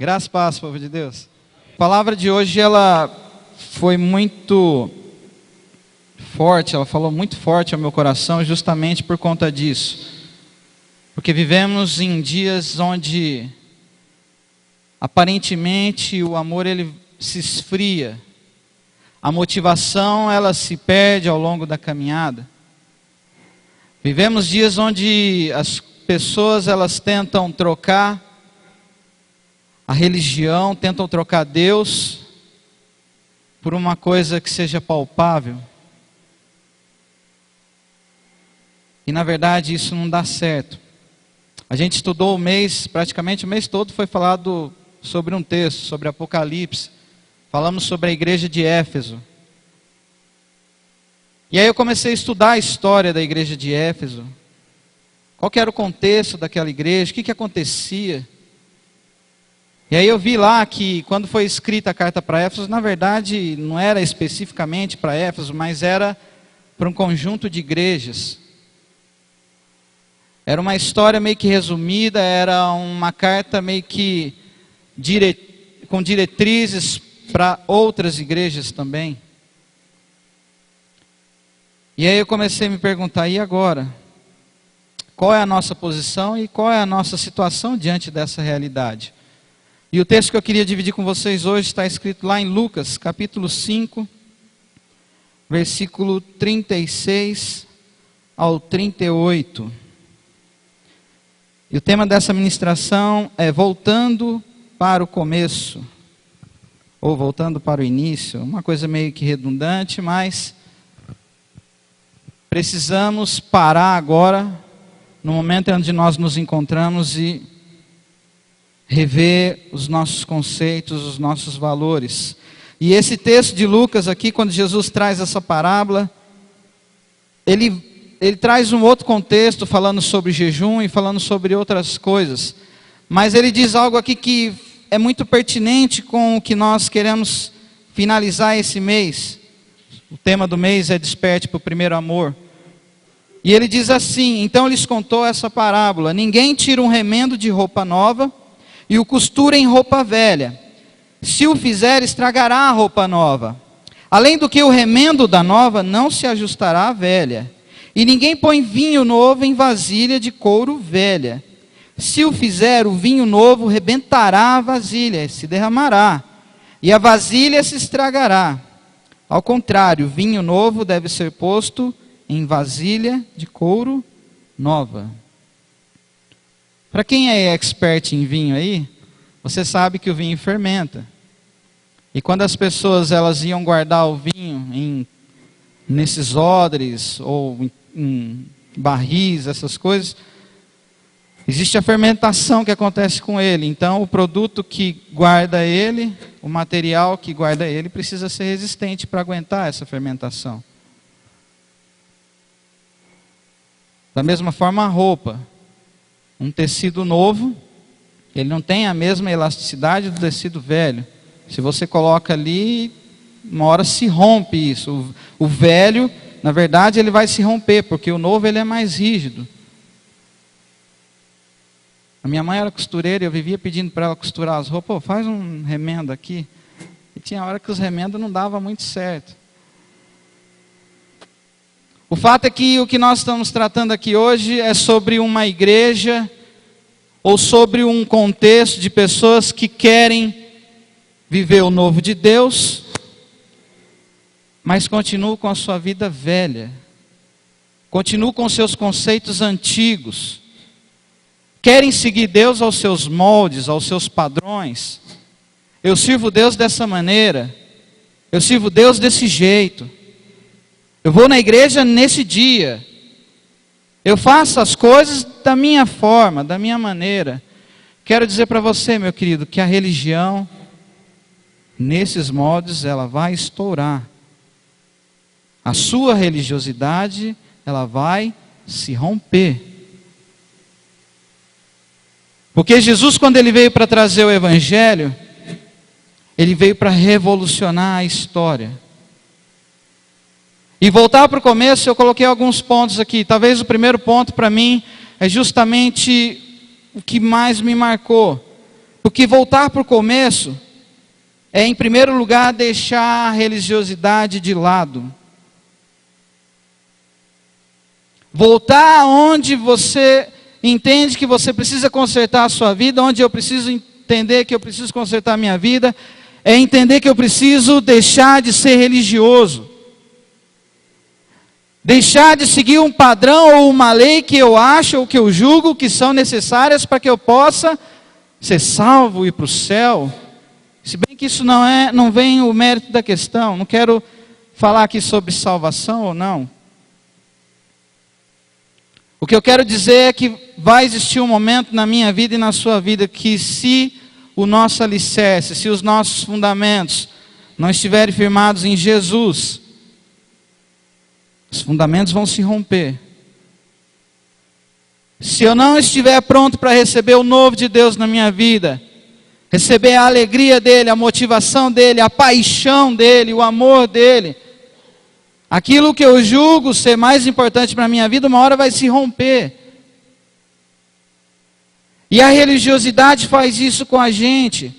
Graças e paz, povo de Deus. A palavra de hoje, ela foi muito forte, ela falou muito forte ao meu coração justamente por conta disso. Porque vivemos em dias onde aparentemente o amor ele se esfria. A motivação ela se perde ao longo da caminhada. Vivemos dias onde as pessoas elas tentam trocar a religião, tentam trocar Deus por uma coisa que seja palpável. E na verdade isso não dá certo. A gente estudou praticamente o mês todo foi falado sobre um texto, sobre Apocalipse. Falamos sobre a igreja de Éfeso. E aí eu comecei a estudar a história da igreja de Éfeso. Qual que era o contexto daquela igreja, o que acontecia. E aí eu vi lá que quando foi escrita a carta para Éfeso, na verdade não era especificamente para Éfeso, mas era para um conjunto de igrejas. Era uma história meio que resumida, era uma carta meio que com diretrizes para outras igrejas também. E aí eu comecei a me perguntar, e agora? Qual é a nossa posição e qual é a nossa situação diante dessa realidade? E o texto que eu queria dividir com vocês hoje está escrito lá em Lucas, capítulo 5, versículo 36 ao 38. E o tema dessa ministração é voltando para o começo, ou voltando para o início, uma coisa meio que redundante, mas precisamos parar agora, no momento onde nós nos encontramos e rever os nossos conceitos, os nossos valores. E esse texto de Lucas aqui, quando Jesus traz essa parábola, ele traz um outro contexto, falando sobre jejum e falando sobre outras coisas. Mas ele diz algo aqui que é muito pertinente com o que nós queremos finalizar esse mês. O tema do mês é Desperte para o Primeiro Amor. E ele diz assim, então lhes contou essa parábola: ninguém tira um remendo de roupa nova e o costura em roupa velha. Se o fizer, estragará a roupa nova. Além do que o remendo da nova não se ajustará à velha. E ninguém põe vinho novo em vasilha de couro velha. Se o fizer, o vinho novo rebentará a vasilha, se derramará, e a vasilha se estragará. Ao contrário, o vinho novo deve ser posto em vasilha de couro nova. Para quem é expert em vinho aí, você sabe que o vinho fermenta. E quando as pessoas elas iam guardar o vinho nesses odres ou em barris, essas coisas, existe a fermentação que acontece com ele. Então o produto que guarda ele, o material que guarda ele, precisa ser resistente para aguentar essa fermentação. Da mesma forma a roupa. Um tecido novo, ele não tem a mesma elasticidade do tecido velho. Se você coloca ali, uma hora se rompe isso. O velho, na verdade, ele vai se romper, porque o novo ele é mais rígido. A minha mãe era costureira e eu vivia pedindo para ela costurar as roupas. Pô, faz um remendo aqui. E tinha hora que os remendos não davam muito certo. O fato é que o que nós estamos tratando aqui hoje é sobre uma igreja ou sobre um contexto de pessoas que querem viver o novo de Deus, mas continuam com a sua vida velha, continuam com seus conceitos antigos, querem seguir Deus aos seus moldes, aos seus padrões. Eu sirvo Deus dessa maneira, eu sirvo Deus desse jeito. Eu vou na igreja nesse dia. Eu faço as coisas da minha forma, da minha maneira. Quero dizer para você, meu querido, que a religião, nesses moldes, ela vai estourar. A sua religiosidade, ela vai se romper. Porque Jesus, quando ele veio para trazer o evangelho, ele veio para revolucionar a história. E voltar para o começo, eu coloquei alguns pontos aqui. Talvez o primeiro ponto para mim é justamente o que mais me marcou. Porque voltar para o começo é, em primeiro lugar, deixar a religiosidade de lado. Voltar onde você entende que você precisa consertar a sua vida, onde eu preciso entender que eu preciso consertar a minha vida, é entender que eu preciso deixar de ser religioso. Deixar de seguir um padrão ou uma lei que eu acho ou que eu julgo que são necessárias para que eu possa ser salvo e ir para o céu. Se bem que isso não vem o mérito da questão. Não quero falar aqui sobre salvação ou não. O que eu quero dizer é que vai existir um momento na minha vida e na sua vida que se o nosso alicerce, se os nossos fundamentos não estiverem firmados em Jesus, os fundamentos vão se romper. Se eu não estiver pronto para receber o novo de Deus na minha vida, receber a alegria dele, a motivação dele, a paixão dele, o amor dele, aquilo que eu julgo ser mais importante para a minha vida, uma hora vai se romper. E a religiosidade faz isso com a gente.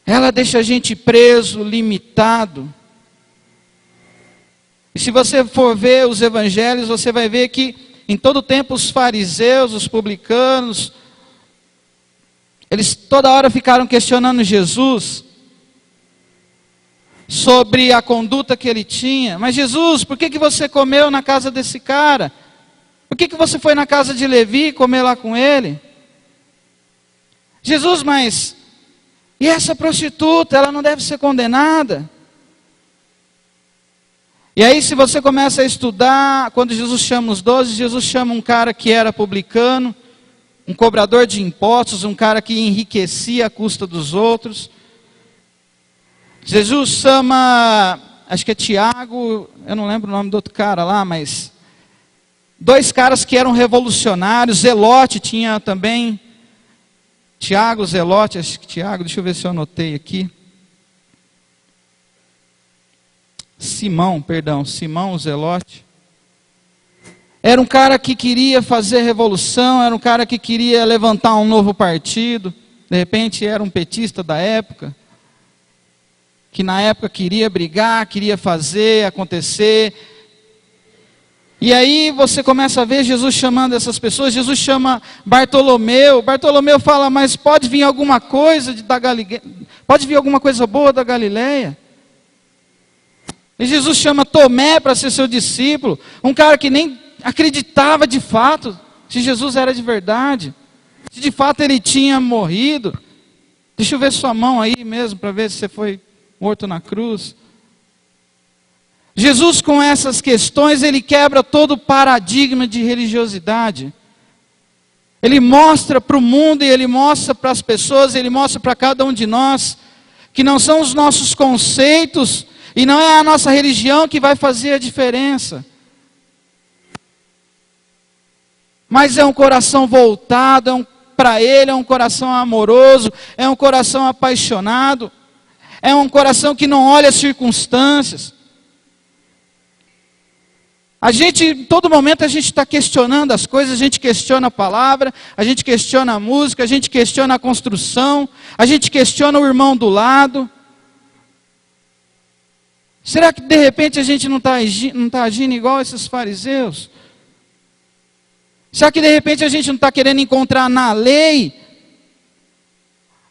Ela deixa a gente preso, limitado. E se você for ver os evangelhos, você vai ver que em todo tempo os fariseus, os publicanos, eles toda hora ficaram questionando Jesus sobre a conduta que ele tinha. Mas Jesus, por que você comeu na casa desse cara? Por que você foi na casa de Levi comer lá com ele? Jesus, mas e essa prostituta, ela não deve ser condenada? E aí se você começa a estudar, quando Jesus chama os 12, Jesus chama um cara que era publicano, um cobrador de impostos, um cara que enriquecia à custa dos outros. Jesus chama, acho que é Tiago, eu não lembro o nome do outro cara lá, mas dois caras que eram revolucionários. Zelote tinha também, Tiago, Zelote, acho que Tiago, deixa eu ver se eu anotei aqui. Simão o Zelote. Era um cara que queria fazer revolução, era um cara que queria levantar um novo partido. De repente era um petista da época, que na época queria brigar, queria fazer acontecer. E aí você começa a ver Jesus chamando essas pessoas. Jesus chama Bartolomeu. Bartolomeu fala, mas pode vir alguma coisa da Galileia? Pode vir alguma coisa boa da Galileia? E Jesus chama Tomé para ser seu discípulo, um cara que nem acreditava de fato se Jesus era de verdade, se de fato ele tinha morrido. Deixa eu ver sua mão aí mesmo, para ver se você foi morto na cruz. Jesus, com essas questões, ele quebra todo o paradigma de religiosidade. Ele mostra para o mundo e ele mostra para as pessoas, ele mostra para cada um de nós, que não são os nossos conceitos e não é a nossa religião que vai fazer a diferença. Mas é um coração voltado para Ele, é um coração amoroso, é um coração apaixonado, é um coração que não olha as circunstâncias. A gente, em todo momento, a gente está questionando as coisas, a gente questiona a palavra, a gente questiona a música, a gente questiona a construção, a gente questiona o irmão do lado. Será que de repente a gente não está agindo igual esses fariseus? Será que de repente a gente não está querendo encontrar na lei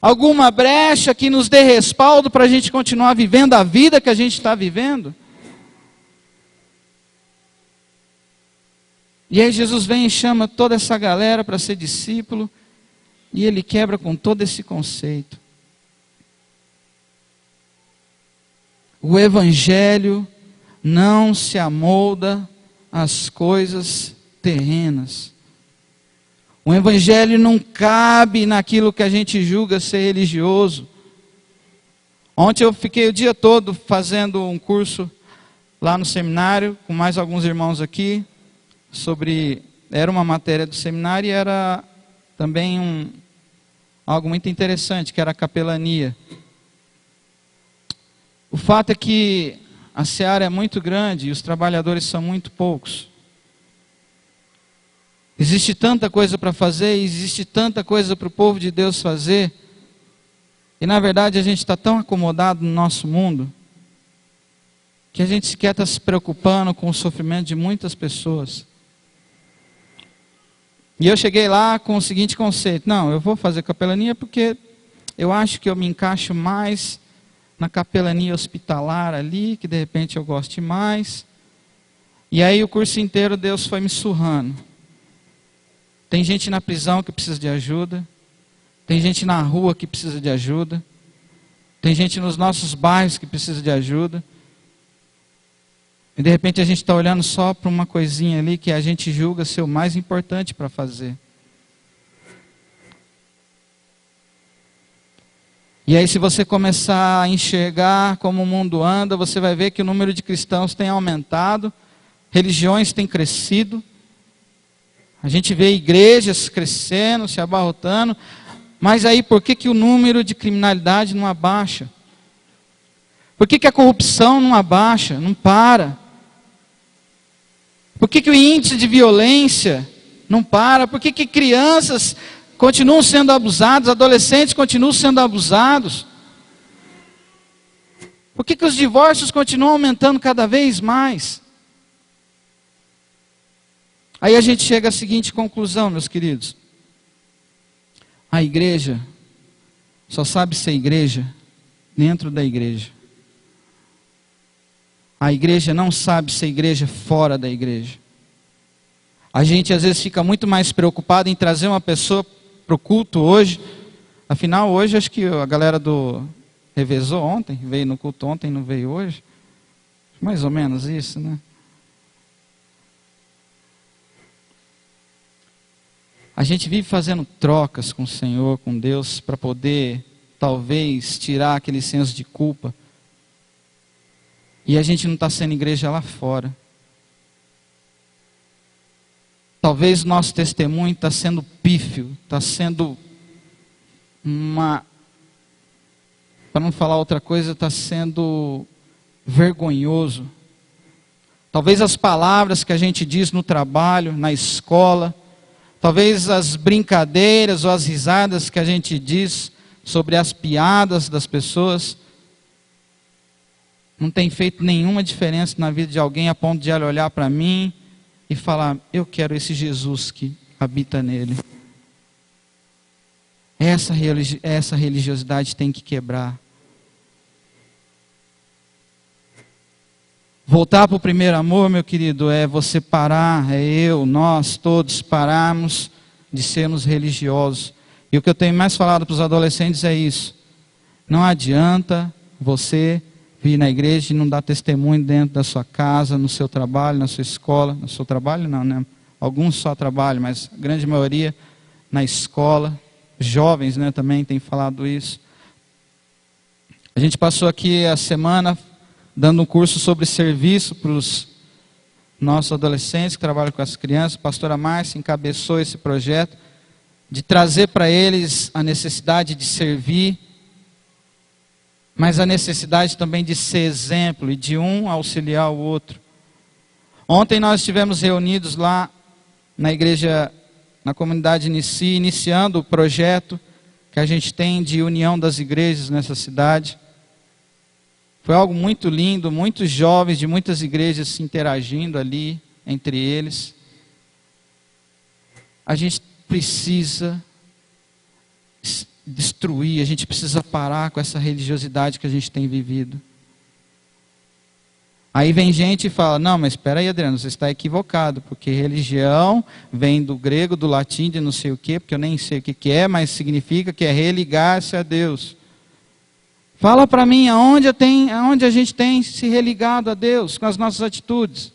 alguma brecha que nos dê respaldo para a gente continuar vivendo a vida que a gente está vivendo? E aí Jesus vem e chama toda essa galera para ser discípulo, e ele quebra com todo esse conceito. O Evangelho não se amolda às coisas terrenas. O Evangelho não cabe naquilo que a gente julga ser religioso. Ontem eu fiquei o dia todo fazendo um curso lá no seminário, com mais alguns irmãos aqui, era uma matéria do seminário e era também algo muito interessante, que era a capelania. O fato é que a seara é muito grande e os trabalhadores são muito poucos. Existe tanta coisa para fazer, existe tanta coisa para o povo de Deus fazer. E na verdade a gente está tão acomodado no nosso mundo, que a gente sequer está se preocupando com o sofrimento de muitas pessoas. E eu cheguei lá com o seguinte conceito: não, eu vou fazer capelania porque eu acho que eu me encaixo mais na capelania hospitalar ali, que de repente eu goste mais. E aí o curso inteiro Deus foi me surrando. Tem gente na prisão que precisa de ajuda. Tem gente na rua que precisa de ajuda. Tem gente nos nossos bairros que precisa de ajuda. E de repente a gente está olhando só para uma coisinha ali que a gente julga ser o mais importante para fazer. E aí, se você começar a enxergar como o mundo anda, você vai ver que o número de cristãos tem aumentado, religiões têm crescido, a gente vê igrejas crescendo, se abarrotando, mas aí por que o número de criminalidade não abaixa? Por que a corrupção não abaixa, não para? Por que o índice de violência não para? Por que crianças continuam sendo abusados, adolescentes continuam sendo abusados? Por que os divórcios continuam aumentando cada vez mais? Aí a gente chega à seguinte conclusão, meus queridos. A igreja só sabe ser igreja dentro da igreja. A igreja não sabe ser igreja fora da igreja. A gente às vezes fica muito mais preocupado em trazer uma pessoa para o culto hoje. Afinal, hoje acho que a galera do revezou ontem, veio no culto ontem, não veio hoje. Mais ou menos isso, né? A gente vive fazendo trocas com o Senhor, com Deus, para poder, talvez, tirar aquele senso de culpa. E a gente não está sendo igreja lá fora. Talvez o nosso testemunho está sendo pífio, está sendo para não falar outra coisa, está sendo vergonhoso. Talvez as palavras que a gente diz no trabalho, na escola, talvez as brincadeiras ou as risadas que a gente diz sobre as piadas das pessoas, não tem feito nenhuma diferença na vida de alguém a ponto de ela olhar para mim e falar: eu quero esse Jesus que habita nele. Essa religiosidade tem que quebrar. Voltar para o primeiro amor, meu querido, é você parar, nós todos pararmos de sermos religiosos. E o que eu tenho mais falado para os adolescentes é isso: não adianta você vir na igreja e não dar testemunho dentro da sua casa, no seu trabalho, na sua escola. No seu trabalho não, né? Alguns só trabalham, mas a grande maioria na escola. Jovens, né, também têm falado isso. A gente passou aqui a semana dando um curso sobre serviço para os nossos adolescentes que trabalham com as crianças. A pastora Márcia encabeçou esse projeto de trazer para eles a necessidade de servir, mas a necessidade também de ser exemplo e de um auxiliar o outro. Ontem nós estivemos reunidos lá na igreja, na comunidade Inici, iniciando o projeto que a gente tem de união das igrejas nessa cidade. Foi algo muito lindo, muitos jovens de muitas igrejas se interagindo ali entre eles. A gente precisa destruir, a gente precisa parar com essa religiosidade que a gente tem vivido. Aí vem gente e fala: não, mas espera aí, Adriano, você está equivocado, porque religião vem do grego, do latim, de não sei o quê, porque eu nem sei o que é, mas significa que é religar-se a Deus. Fala para mim, aonde a gente tem se religado a Deus com as nossas atitudes?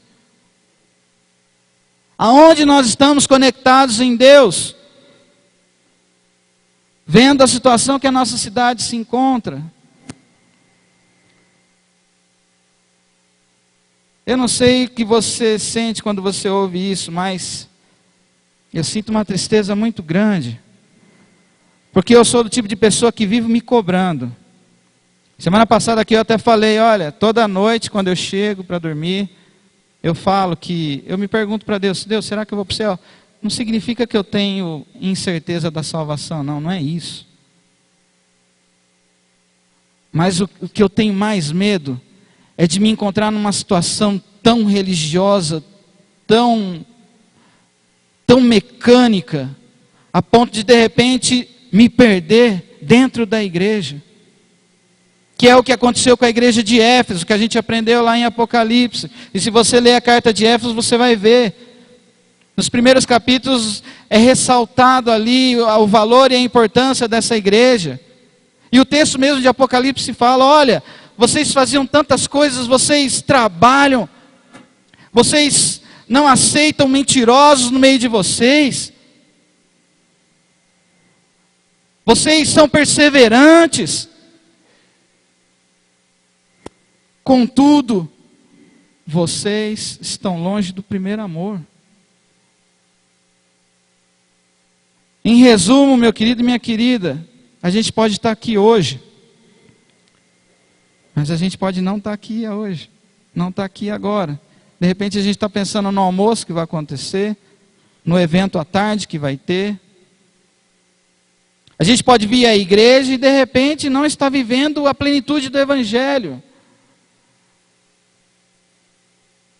Aonde nós estamos conectados em Deus? Vendo a situação que a nossa cidade se encontra. Eu não sei o que você sente quando você ouve isso, mas eu sinto uma tristeza muito grande. Porque eu sou do tipo de pessoa que vive me cobrando. Semana passada aqui eu até falei: olha, toda noite quando eu chego para dormir, eu falo que, eu me pergunto para Deus: Deus, será que eu vou para o céu? não significa que eu tenho incerteza da salvação, não é isso. Mas o que eu tenho mais medo é de me encontrar numa situação tão religiosa, tão mecânica, a ponto de repente me perder dentro da igreja. Que é o que aconteceu com a igreja de Éfeso, que a gente aprendeu lá em Apocalipse. E se você ler a carta de Éfeso, você vai ver. Nos primeiros capítulos é ressaltado ali o valor e a importância dessa igreja. E o texto mesmo de Apocalipse fala, olha, vocês faziam tantas coisas, vocês trabalham, vocês não aceitam mentirosos no meio de vocês. Vocês são perseverantes. Contudo, vocês estão longe do primeiro amor. Em resumo, meu querido e minha querida, a gente pode estar aqui hoje, mas a gente pode não estar aqui hoje, não estar aqui agora. De repente a gente está pensando no almoço que vai acontecer, no evento à tarde que vai ter. A gente pode vir à igreja e de repente não está vivendo a plenitude do Evangelho.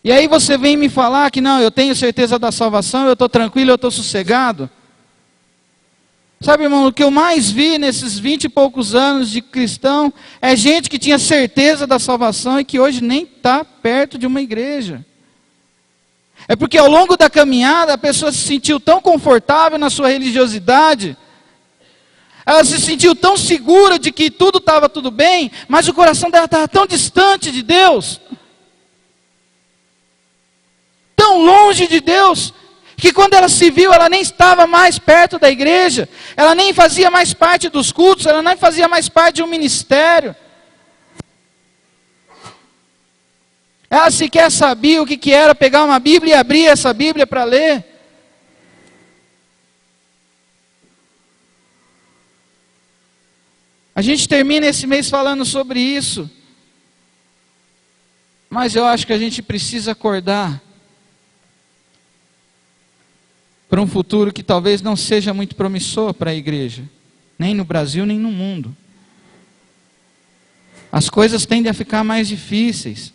E aí você vem me falar que não, eu tenho certeza da salvação, eu estou tranquilo, eu estou sossegado. Sabe, irmão, o que eu mais vi nesses 20 e poucos anos de cristão é gente que tinha certeza da salvação e que hoje nem está perto de uma igreja. É porque ao longo da caminhada a pessoa se sentiu tão confortável na sua religiosidade, ela se sentiu tão segura de que tudo estava tudo bem, mas o coração dela estava tão distante de Deus, tão longe de Deus, que quando ela se viu, ela nem estava mais perto da igreja, ela nem fazia mais parte dos cultos, ela nem fazia mais parte de um ministério. Ela sequer sabia o que era pegar uma Bíblia e abrir essa Bíblia para ler. A gente termina esse mês falando sobre isso, mas eu acho que a gente precisa acordar para um futuro que talvez não seja muito promissor para a igreja, nem no Brasil, nem no mundo. As coisas tendem a ficar mais difíceis.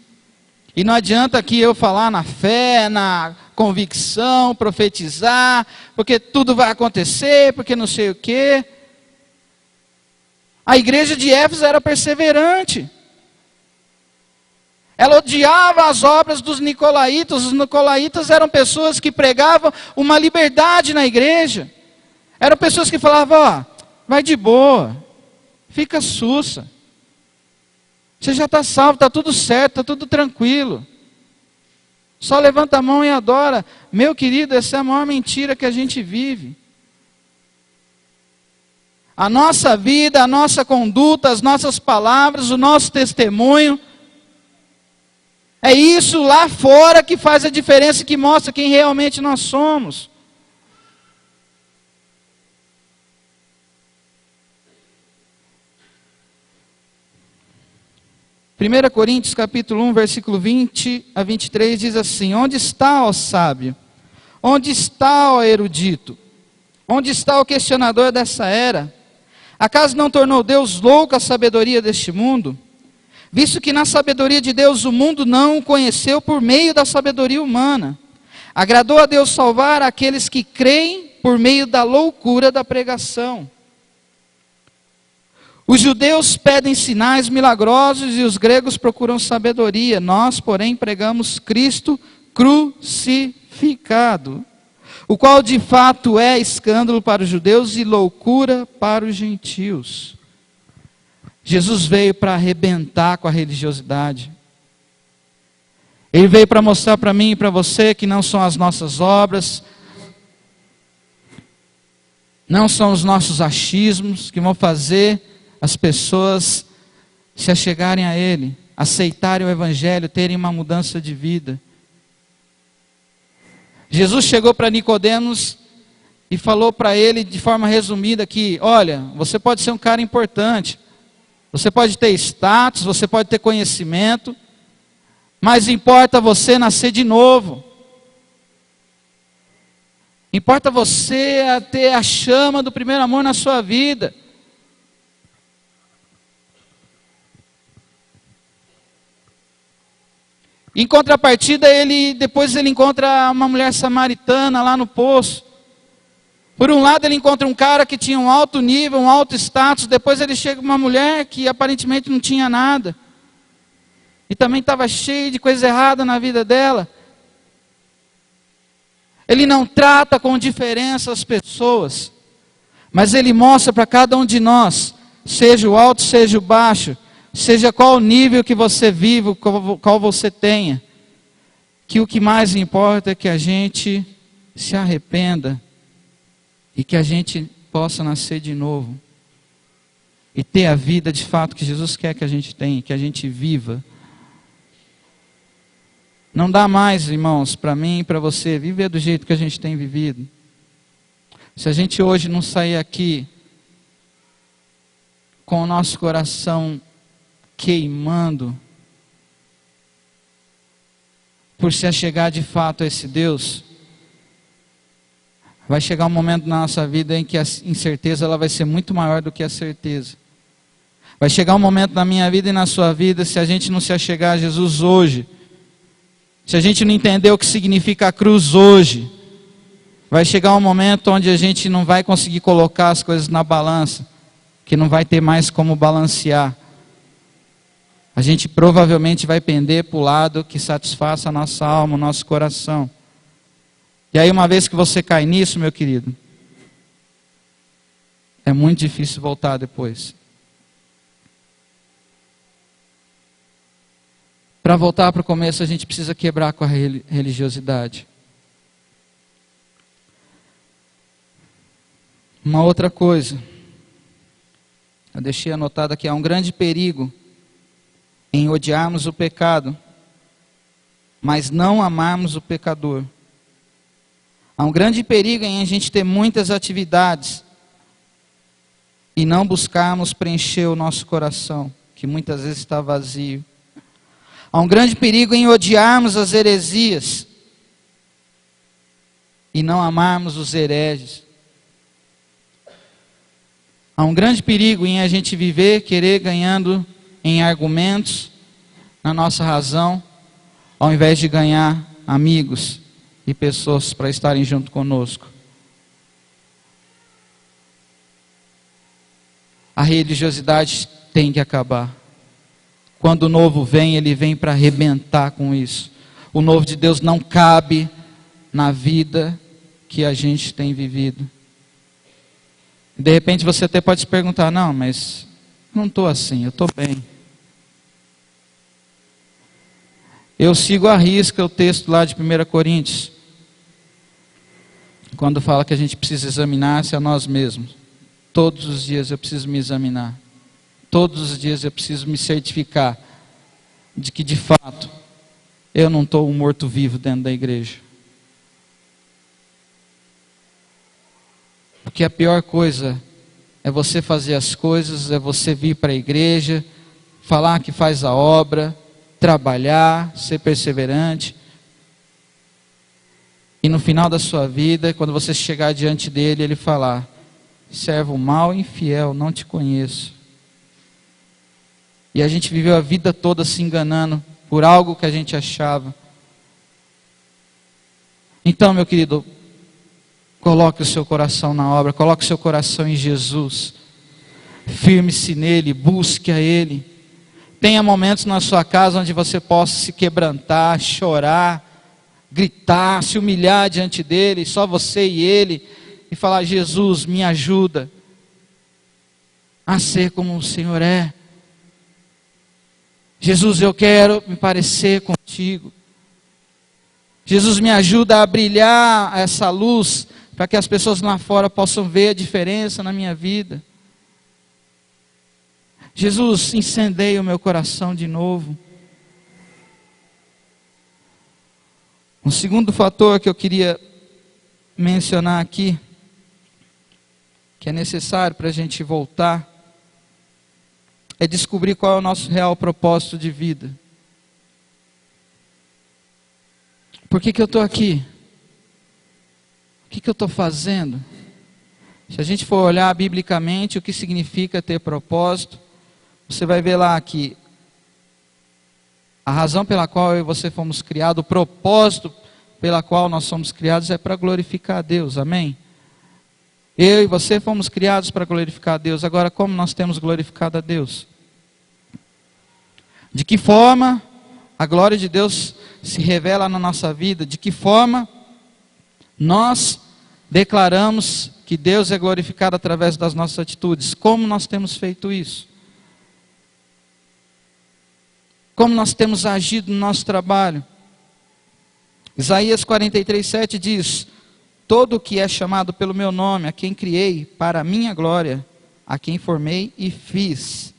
E não adianta aqui eu falar na fé, na convicção, profetizar, porque tudo vai acontecer, porque não sei o quê. A igreja de Éfeso era perseverante. Ela odiava as obras dos nicolaítas. Os nicolaítas eram pessoas que pregavam uma liberdade na igreja. Eram pessoas que falavam, ó, vai de boa, fica sussa. Você já está salvo, está tudo certo, está tudo tranquilo. Só levanta a mão e adora. Meu querido, essa é a maior mentira que a gente vive. A nossa vida, a nossa conduta, as nossas palavras, o nosso testemunho, é isso lá fora que faz a diferença, que mostra quem realmente nós somos. Primeira Coríntios capítulo 1, versículo 20 a 23 diz assim: onde está, ó sábio? Onde está, ó erudito? Onde está o questionador dessa era? Acaso não tornou Deus louco a sabedoria deste mundo? Visto que na sabedoria de Deus o mundo não o conheceu por meio da sabedoria humana. Agradou a Deus salvar aqueles que creem por meio da loucura da pregação. Os judeus pedem sinais milagrosos e os gregos procuram sabedoria. Nós, porém, pregamos Cristo crucificado, o qual de fato é escândalo para os judeus e loucura para os gentios. Jesus veio para arrebentar com a religiosidade. Ele veio para mostrar para mim e para você que não são as nossas obras, não são os nossos achismos que vão fazer as pessoas se achegarem a Ele, aceitarem o Evangelho, terem uma mudança de vida. Jesus chegou para Nicodemos e falou para ele de forma resumida que, olha, você pode ser um cara importante, você pode ter status, você pode ter conhecimento, mas importa você nascer de novo. Importa você ter a chama do primeiro amor na sua vida. Em contrapartida, depois ele encontra uma mulher samaritana lá no poço. Por um lado ele encontra um cara que tinha um alto nível, um alto status. Depois ele chega uma mulher que aparentemente não tinha nada. E também estava cheio de coisa errada na vida dela. Ele não trata com diferença as pessoas. Mas ele mostra para cada um de nós, seja o alto, seja o baixo, seja qual o nível que você vive, qual você tenha, que o que mais importa é que a gente se arrependa e que a gente possa nascer de novo e ter a vida de fato que Jesus quer que a gente tenha, que a gente viva. Não dá mais, irmãos, para mim e para você viver do jeito que a gente tem vivido. Se a gente hoje não sair aqui com o nosso coração queimando por se achegar de fato a esse Deus, vai chegar um momento na nossa vida em que a incerteza ela vai ser muito maior do que a certeza. Vai chegar um momento na minha vida e na sua vida, se a gente não se achegar a Jesus hoje, se a gente não entender o que significa a cruz hoje, vai chegar um momento onde a gente não vai conseguir colocar as coisas na balança, que não vai ter mais como balancear. A gente provavelmente vai pender para o lado que satisfaça a nossa alma, o nosso coração. E aí uma vez que você cai nisso, meu querido, é muito difícil voltar depois. Para voltar para o começo, a gente precisa quebrar com a religiosidade. Uma outra coisa, eu deixei anotado aqui, há um grande perigo em odiarmos o pecado, mas não amarmos o pecador. Há um grande perigo em a gente ter muitas atividades e não buscarmos preencher o nosso coração, que muitas vezes está vazio. Há um grande perigo em odiarmos as heresias e não amarmos os hereges. Há um grande perigo em a gente viver, querer ganhando em argumentos, na nossa razão, ao invés de ganhar amigos e pessoas para estarem junto conosco. A religiosidade tem que acabar. Quando o novo vem, ele vem para arrebentar com isso. O novo de Deus não cabe na vida que a gente tem vivido. De repente você até pode se perguntar, não, mas não estou assim, eu estou bem. Eu sigo à risca o texto lá de 1 Coríntios, quando fala que a gente precisa examinar-se a nós mesmos. Todos os dias eu preciso me examinar. Todos os dias eu preciso me certificar de que de fato eu não estou um morto-vivo dentro da igreja. Porque a pior coisa é você fazer as coisas, é você vir para a igreja, falar que faz a obra, trabalhar, ser perseverante. E no final da sua vida, quando você chegar diante dele, ele falar: servo mau e infiel, não te conheço. E a gente viveu a vida toda se enganando por algo que a gente achava. Então, meu querido, coloque o seu coração na obra, coloque o seu coração em Jesus. Firme-se nele, busque a ele. Tenha momentos na sua casa onde você possa se quebrantar, chorar, gritar, se humilhar diante dele, só você e ele, e falar: Jesus, me ajuda a ser como o Senhor é. Jesus, eu quero me parecer contigo. Jesus, me ajuda a brilhar essa luz, para que as pessoas lá fora possam ver a diferença na minha vida. Jesus, incendeia o meu coração de novo. Um segundo fator que eu queria mencionar aqui, que é necessário para a gente voltar, é descobrir qual é o nosso real propósito de vida. Por que eu estou aqui? O que que eu estou fazendo? Se a gente for olhar biblicamente o que significa ter propósito, você vai ver lá que a razão pela qual eu e você fomos criados, o propósito pela qual nós somos criados é para glorificar a Deus, amém? Eu e você fomos criados para glorificar a Deus. Agora, como nós temos glorificado a Deus? De que forma a glória de Deus se revela na nossa vida? De que forma nós declaramos que Deus é glorificado através das nossas atitudes? Como nós temos feito isso? Como nós temos agido no nosso trabalho? Isaías 43:7 diz: todo o que é chamado pelo meu nome, a quem criei para a minha glória, a quem formei e fiz.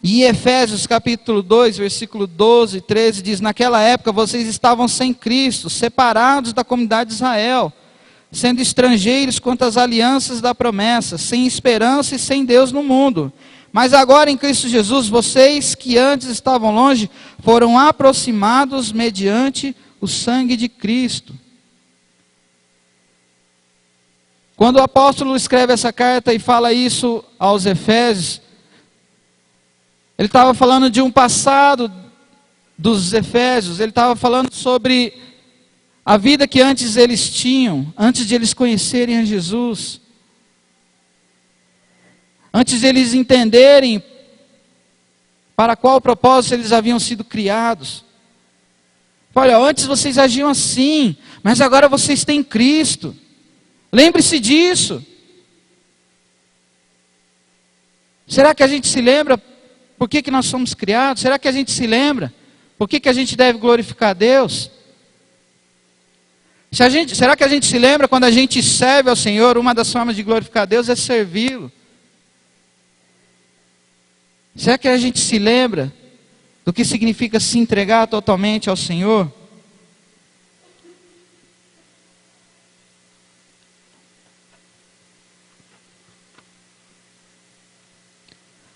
E Efésios capítulo 2, versículo 12 e 13 diz: naquela época vocês estavam sem Cristo, separados da comunidade de Israel, sendo estrangeiros quanto às alianças da promessa, sem esperança e sem Deus no mundo. Mas agora em Cristo Jesus, vocês que antes estavam longe, foram aproximados mediante o sangue de Cristo. Quando o apóstolo escreve essa carta e fala isso aos Efésios, ele estava falando de um passado dos Efésios, ele estava falando sobre a vida que antes eles tinham, antes de eles conhecerem a Jesus. Antes de eles entenderem para qual propósito eles haviam sido criados. Olha, antes vocês agiam assim, mas agora vocês têm Cristo. Lembre-se disso. Será que a gente se lembra por que nós somos criados? Será que a gente se lembra por que a gente deve glorificar a Deus? Será que a gente se lembra quando a gente serve ao Senhor? Uma das formas de glorificar a Deus é servi-lo. Será que a gente se lembra do que significa se entregar totalmente ao Senhor?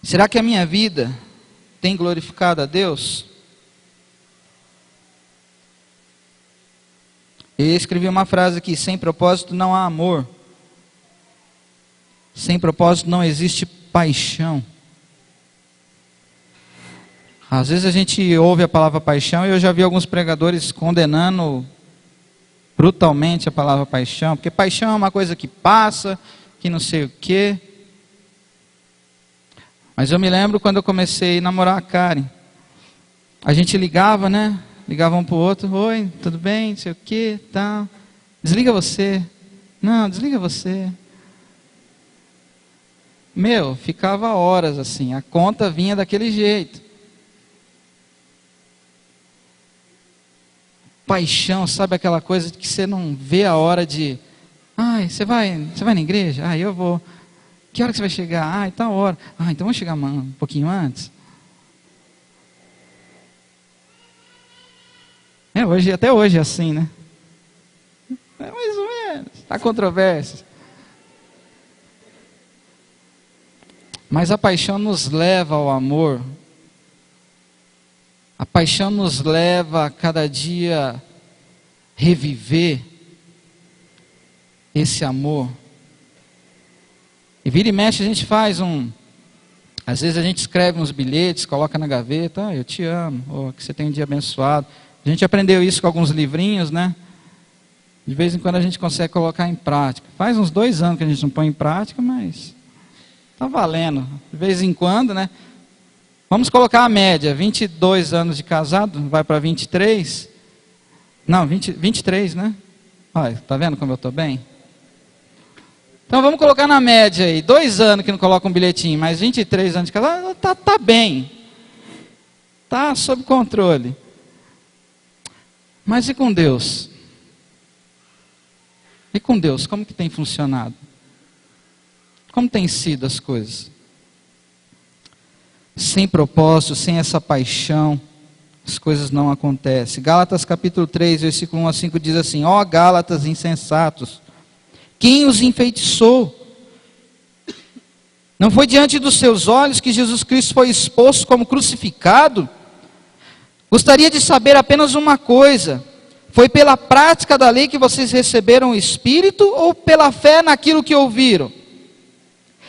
Será que a minha vida tem glorificado a Deus? Eu escrevi uma frase aqui: sem propósito não há amor. Sem propósito não existe paixão. Às vezes a gente ouve a palavra paixão e eu já vi alguns pregadores condenando brutalmente a palavra paixão, porque paixão é uma coisa que passa, que não sei o quê. Mas eu me lembro quando eu comecei a namorar a Karen. A gente ligava, né? Ligava um para o outro: oi, tudo bem, não sei o quê, tal. Desliga você. Não, desliga você. Meu, ficava horas assim, a conta vinha daquele jeito. Paixão, sabe aquela coisa que você não vê a hora de... Ai, você vai na igreja? Ah, eu vou. Que hora que você vai chegar? Ah, tá hora. Ah, então vamos chegar um pouquinho antes. Até hoje é assim, né? É mais ou menos. Há controvérsias. Mas a paixão nos leva ao amor. A paixão nos leva a cada dia reviver esse amor. E vira e mexe a gente faz às vezes a gente escreve uns bilhetes, coloca na gaveta: ah, eu te amo, ou que você tenha um dia abençoado. A gente aprendeu isso com alguns livrinhos, né? De vez em quando a gente consegue colocar em prática. Faz uns 2 anos que a gente não põe em prática, mas está valendo. De vez em quando, né? Vamos colocar a média: 22 anos de casado, vai para 23. Não, 23, né? Olha, tá vendo como eu estou bem? Então vamos colocar na média aí, 2 anos que não coloca um bilhetinho, mas 23 anos de casado, tá bem. Tá sob controle. Mas e com Deus? E com Deus, como que tem funcionado? Como tem sido as coisas? Sem propósito, sem essa paixão, as coisas não acontecem. Gálatas capítulo 3, versículo 1 a 5 diz assim: ó Gálatas insensatos, quem os enfeitiçou? Não foi diante dos seus olhos que Jesus Cristo foi exposto como crucificado? Gostaria de saber apenas uma coisa: Foi pela prática da lei que vocês receberam o Espírito ou pela fé naquilo que ouviram?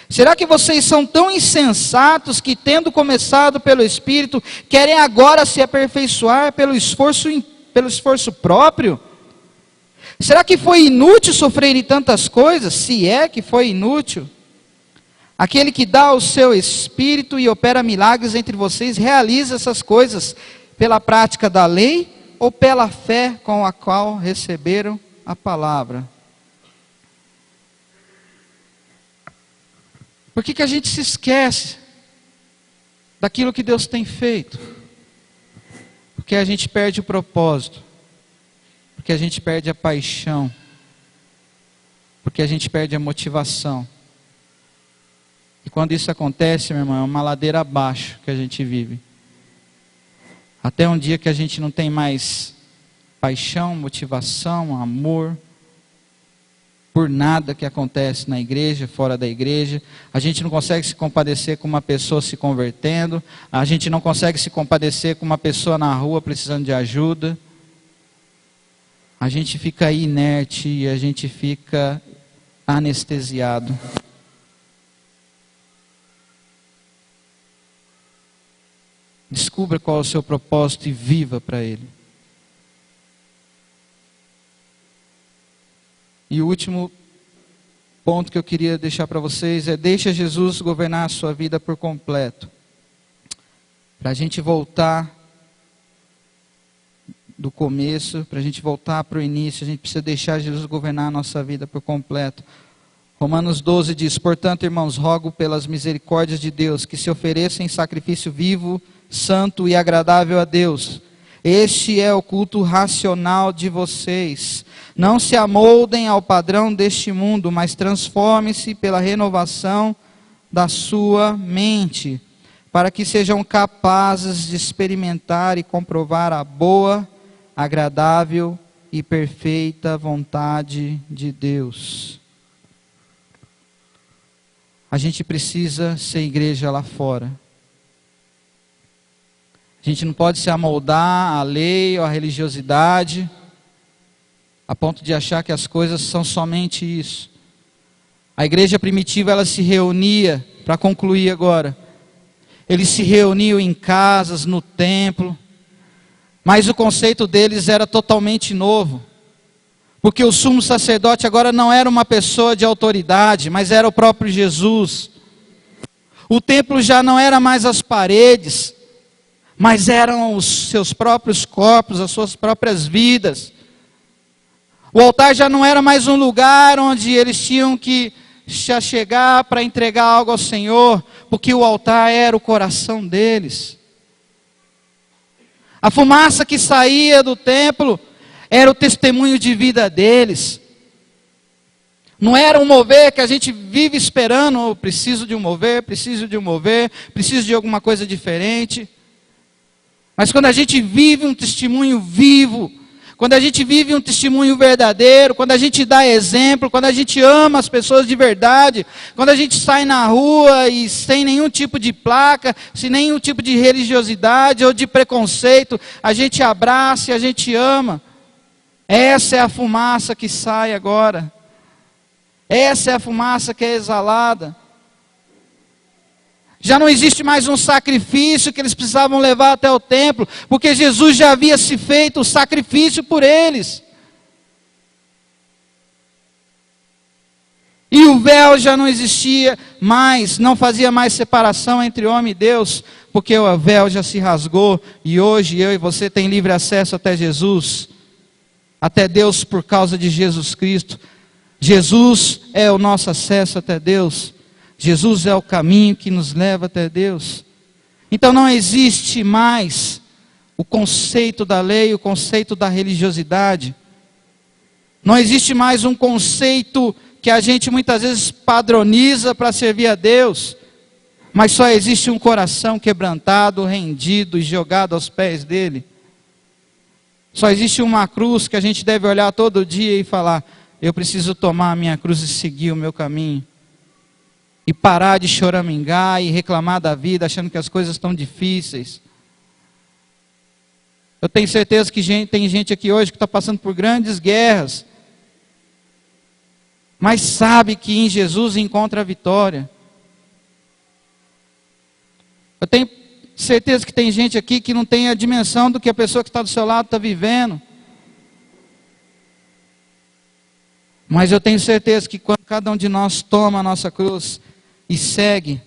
Será que vocês são tão insensatos que, tendo começado pelo Espírito, querem agora se aperfeiçoar pelo esforço próprio? Será que foi inútil sofrerem tantas coisas? Se é que foi inútil. Aquele que dá o seu Espírito e opera milagres entre vocês, realiza essas coisas pela prática da lei ou pela fé com a qual receberam a palavra? Por que a gente se esquece daquilo que Deus tem feito? Porque a gente perde o propósito. Porque a gente perde a paixão. Porque a gente perde a motivação. E quando isso acontece, meu irmão, é uma ladeira abaixo que a gente vive. Até um dia que a gente não tem mais paixão, motivação, amor por nada que acontece na igreja, fora da igreja. A gente não consegue se compadecer com uma pessoa se convertendo. A gente não consegue se compadecer com uma pessoa na rua precisando de ajuda. A gente fica inerte e a gente fica anestesiado. Descubra qual é o seu propósito e viva para ele. E o último ponto que eu queria deixar para vocês é: deixa Jesus governar a sua vida por completo. Para a gente voltar do começo, para a gente voltar para o início, a gente precisa deixar Jesus governar a nossa vida por completo. Romanos 12 diz: portanto, irmãos, rogo pelas misericórdias de Deus que se ofereçam em sacrifício vivo, santo e agradável a Deus. Este é o culto racional de vocês. Não se amoldem ao padrão deste mundo, mas transformem-se pela renovação da sua mente, para que sejam capazes de experimentar e comprovar a boa, agradável e perfeita vontade de Deus. A gente precisa ser igreja lá fora. A gente não pode se amoldar à lei ou à religiosidade, a ponto de achar que as coisas são somente isso. A igreja primitiva, ela se reunia, para concluir agora, eles se reuniam em casas, no templo, mas o conceito deles era totalmente novo, porque o sumo sacerdote agora não era uma pessoa de autoridade, mas era o próprio Jesus. O templo já não era mais as paredes, mas eram os seus próprios corpos, as suas próprias vidas. O altar já não era mais um lugar onde eles tinham que chegar para entregar algo ao Senhor, porque o altar era o coração deles. A fumaça que saía do templo era o testemunho de vida deles. Não era um mover que a gente vive esperando: preciso de um mover, preciso de um mover, preciso de alguma coisa diferente. Mas quando a gente vive um testemunho vivo, quando a gente vive um testemunho verdadeiro, quando a gente dá exemplo, quando a gente ama as pessoas de verdade, quando a gente sai na rua e sem nenhum tipo de placa, sem nenhum tipo de religiosidade ou de preconceito, a gente abraça e a gente ama. Essa é a fumaça que sai agora. Essa é a fumaça que é exalada. Já não existe mais um sacrifício que eles precisavam levar até o templo, porque Jesus já havia se feito o sacrifício por eles. E o véu já não existia mais, não fazia mais separação entre homem e Deus, porque o véu já se rasgou, e hoje eu e você tem livre acesso até Jesus, até Deus por causa de Jesus Cristo. Jesus é o nosso acesso até Deus. Jesus é o caminho que nos leva até Deus. Então não existe mais o conceito da lei, o conceito da religiosidade. Não existe mais um conceito que a gente muitas vezes padroniza para servir a Deus. Mas só existe um coração quebrantado, rendido e jogado aos pés dele. Só existe uma cruz que a gente deve olhar todo dia e falar: eu preciso tomar a minha cruz e seguir o meu caminho. E parar de choramingar e reclamar da vida, achando que as coisas estão difíceis. Eu tenho certeza que tem gente aqui hoje que está passando por grandes guerras, mas sabe que em Jesus encontra a vitória. Eu tenho certeza que tem gente aqui que não tem a dimensão do que a pessoa que está do seu lado está vivendo. Mas eu tenho certeza que quando cada um de nós toma a nossa cruz e segue,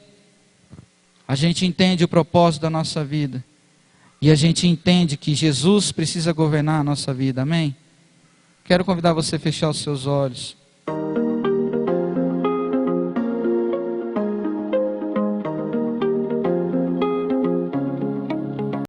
a gente entende o propósito da nossa vida. E a gente entende que Jesus precisa governar a nossa vida, amém? Quero convidar você a fechar os seus olhos.